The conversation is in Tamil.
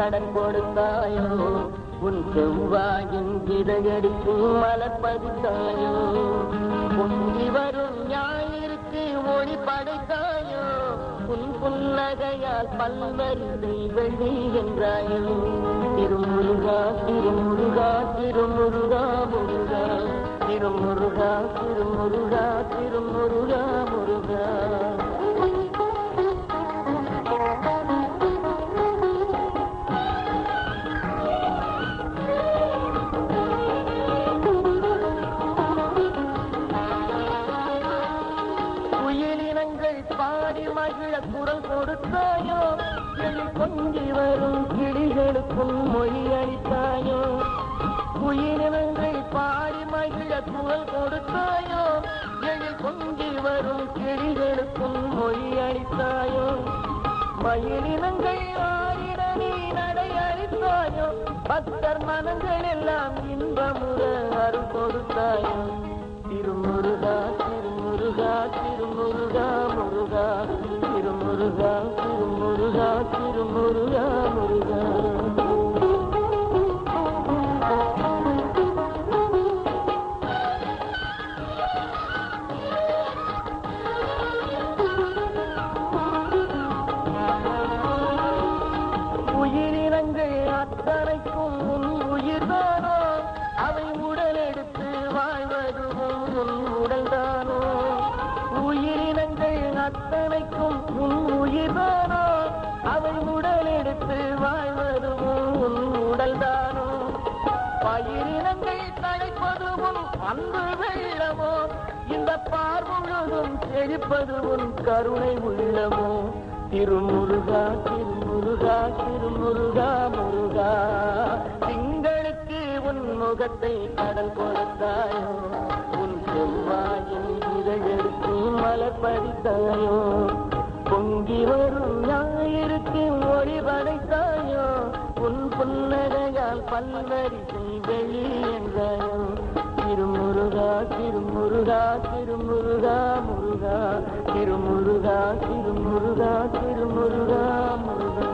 கடன் கொடுத்தாயோ உன் செவ்வாயின் இதழடிக்கு மலர் பதித்தாயோ பொங்கி வரும் ஞாயிற்கு ஒளி படைத்தாயோ உன் புன்னகையால் பல்வரிசை வெள்ளி என்றாயோ திருமுருகா திருமுருகா திருமுருகா முருகா திருமுருகா திருமுருகா திருமுருகா முருகா பாடி மகிழ குரல் கொடுத்தாயோ கிளி கொஞ்சி வரும் கிளிகளுக்கும் மொழி அளித்தாயோ உயிரினங்கள் பாடி மகிழ குரல் கொடுத்தாயோ எழில் கொஞ்சி வரும் கிளிகளுக்கும் மொழி அளித்தாயோ மயிலினங்கள் ஆடிட நீ நடை அளித்தாயோ பக்தர் மனங்கள் எல்லாம் இன்பமுற அருள் கொடுத்தாயோ திருமுருகா திருமுருகா திருமுருகா முருகா திருமுருகா திருமுருகா திருமுருகா முருகா உயிரினங்கள் அத்தனைக்கும் உன் உயிர்தானோ அவை உடலெடுத்து வாழ்வதுவும் உன் உடல்தானோ உயிரினங்கள் அத்தனைக்கும் உன் உயிர்தானோ அவை உடலெடுத்து வாழ்வதுவும் உன் உடல்தானோ பயிரினங்கள் தழைப்பதுவும் அன்பு வெள்ளமோ இந்த பார்முழுதும் செழிப்பது உன் கருணை உள்ளமோ திருமுருகா திருமுருகா திருமுருகா முருகா திங்களுக்கு உன் முகத்தை கடல் கொடுத்தாயோ உன் செவ்வாயின் இதழெடுத்து மலர் பதித்தாயோ பொங்கி வரும் ஞாயிற்கு ஒளி படைத்தாயோ உன் புன்னகையால் பல்வரிசை வெளி என்றாயோ திருமுருகா திருமுருகா திருமுருகா முருகா திருமுருகா திருமுருகா திருமுருகா முருகா